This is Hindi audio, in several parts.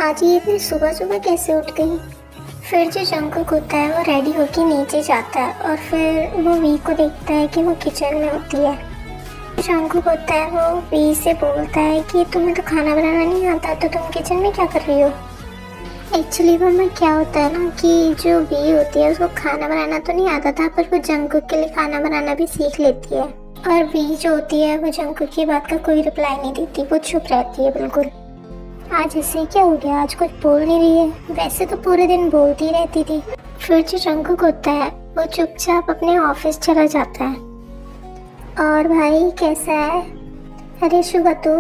आज ये इतनी सुबह सुबह कैसे उठ गई। फिर जो जंगकुक होता है वो रेडी होके नीचे जाता है और फिर वो वी को देखता है कि वो किचन में होती है। जंगकुक होता है वो वी से बोलता है कि तुम्हें तो खाना बनाना नहीं आता, तो तुम किचन में क्या कर रही हो। एक्चुअली वो में क्या होता है ना कि जो वी होती है उसको खाना बनाना तो नहीं आता था, पर वो जंगकुक के लिए खाना बनाना भी सीख लेती है। और वी जो होती है वो जंगकुक की बात का कोई रिप्लाई नहीं देती, वो चुप रहती है बिल्कुल। आज इससे क्या हो गया, आज कुछ बोल नहीं रही है, वैसे तो पूरे दिन बोलती रहती थी। फिर जो जंगकुक होता है वो चुपचाप अपने ऑफिस चला जाता है। और भाई कैसा है। अरे शुगा तू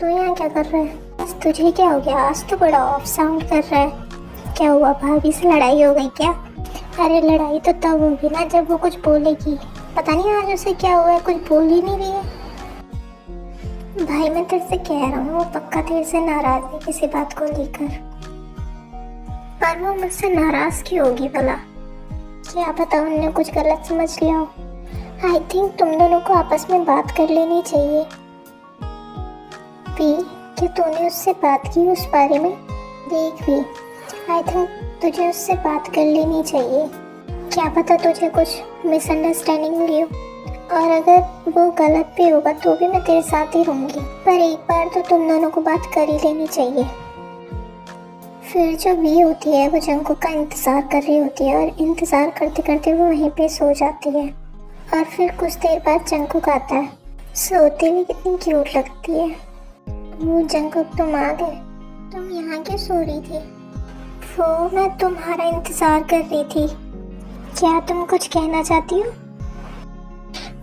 यहाँ क्या कर रहा है। आज तुझे क्या हो गया, आज तो बड़ा ऑफ साउंड कर रहा है। क्या हुआ, भाभी से लड़ाई हो गई क्या। अरे लड़ाई तो तब होगी ना जब वो कुछ बोलेगी, पता नहीं आज उसे क्या हुआ है, कुछ बोल ही नहीं रही है। भाई मैं तेरे से कह रहा हूँ वो पक्का तेरे से नाराज है किसी बात को लेकर, पर वो मुझसे नाराज क्यों होगी भला। क्या पता उन्होंने कुछ गलत समझ लिया हो। आई थिंक तुम दोनों को आपस में बात कर लेनी चाहिए। पी क्या तूने उससे बात की उस बारे में। देख भी, आई थिंक तुझे उससे बात कर लेनी चाहिए। क्या पता तुझे कुछ मिसअंडरस्टैंडिंग हुई हो, और अगर वो गलत भी होगा तो भी मैं तेरे साथ ही रहूँगी, पर एक बार तो तुम दोनों को बात कर ही लेनी चाहिए। फिर जो वी होती है वो जंगकुक का इंतज़ार कर रही होती है और इंतज़ार करते करते वो वहीं पे सो जाती है। और फिर कुछ देर बाद जंगकुक आता है। सोते हुए कितनी क्यूट लगती है वो। जंगकुक तुम आ गए, तुम यहाँ क्यों सो रही थी। वो मैं तुम्हारा इंतज़ार कर रही थी। क्या तुम कुछ कहना चाहती हो।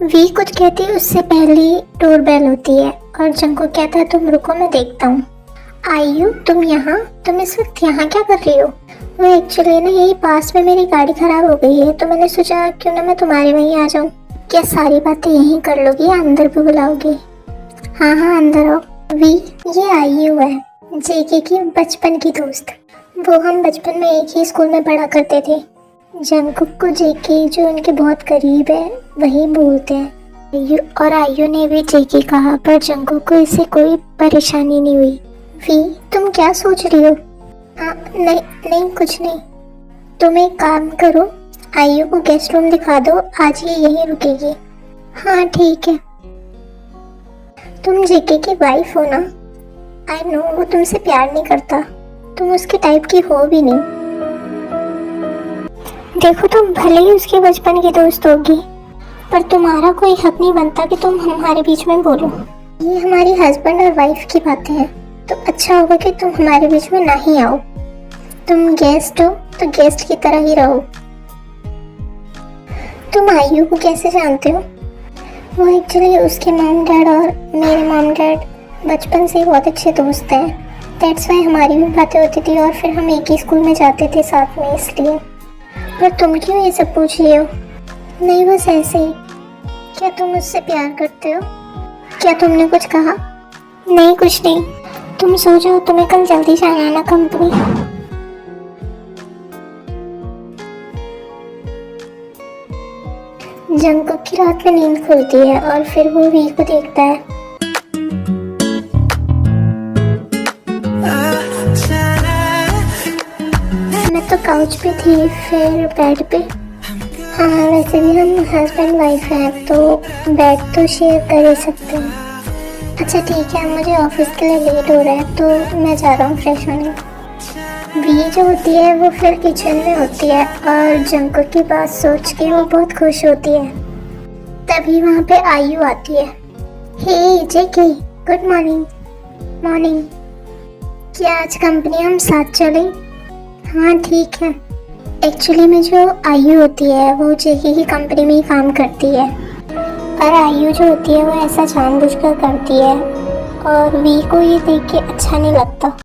वी कुछ कहती है उससे पहले डोरबेल होती है और जंगकुक कहता है तुम रुको मैं देखता हूँ। आयु तुम यहाँ, तुम इस वक्त यहाँ क्या कर रही हो। वो एक्चुअली ना यही पास में मेरी गाड़ी खराब हो गई है, तो मैंने सोचा क्यों ना मैं तुम्हारे वहीं आ जाऊँ। क्या सारी बातें यहीं कर लोगी या अंदर भी बुलाओगी। हाँ हाँ अंदर आओ। वी ये आयु है, जेके की बचपन की दोस्त। वो हम बचपन में एक ही स्कूल में पढ़ा करते थे। जंगकुक को जेके जो उनके बहुत करीब है वही बोलते हैं। और आयु ने भी जेके कहा, पर जंगकुक को इससे कोई परेशानी नहीं हुई। वी तुम क्या सोच रही हो। नहीं नहीं कुछ नहीं। तुम एक काम करो, आयु को गेस्ट रूम दिखा दो, आज ये यहीं रुकेगी। हाँ ठीक है। तुम जेके की वाइफ हो ना। आई नो वो तुमसे प्यार नहीं करता, तुम उसके टाइप की हो भी नहीं। देखो तुम भले ही उसके बचपन की दोस्त होगी, पर तुम्हारा कोई हक नहीं बनता कि तुम हमारे बीच में बोलो। ये हमारी हस्बैंड और वाइफ की बातें हैं, तो अच्छा होगा कि तुम हमारे बीच में ना ही आओ। तुम गेस्ट हो तो गेस्ट की तरह ही रहो। तुम आयु को कैसे जानते हो। वो एक्चुअली उसके मॉम डैड और मेरे मॉम डैड बचपन से ही बहुत अच्छे दोस्त हैं। दैट्स वाई हमारी भी बातें होती थी और फिर हम एक ही स्कूल में जाते थे साथ में, इसलिए। पर तुम क्यों ये सब पूछ रही हो। नहीं बस ऐसे ही। क्या तुम मुझसे प्यार करते हो। क्या तुमने कुछ कहा। नहीं कुछ नहीं। तुम सो जाओ, तुम्हें कल जल्दी जाना है ना कंपनी। जंगकुक की रात में नींद खुलती है और फिर वो वी को देखता है। मैं तो काउच पे थी, फिर बेड पे। हाँ वैसे भी हम हस्बैंड वाइफ हैं तो बेड तो शेयर कर ही सकते हैं। अच्छा ठीक है, मुझे ऑफिस के लिए लेट हो रहा है तो मैं जा रहा हूँ फ्रेश होने। वी जो होती है वो फिर किचन में होती है और जंगकुक की बात सोच के वो बहुत खुश होती है। तभी वहाँ पे आयु आती है। हे जेके गुड मॉर्निंग। मॉर्निंग। क्या आज कंपनी हम साथ चलें। हाँ ठीक है। एक्चुअली में जो आयु होती है वो जेके की कंपनी में ही काम करती है, और आयु जो होती है वो ऐसा जानबूझकर करती है और वी को ये देख के अच्छा नहीं लगता।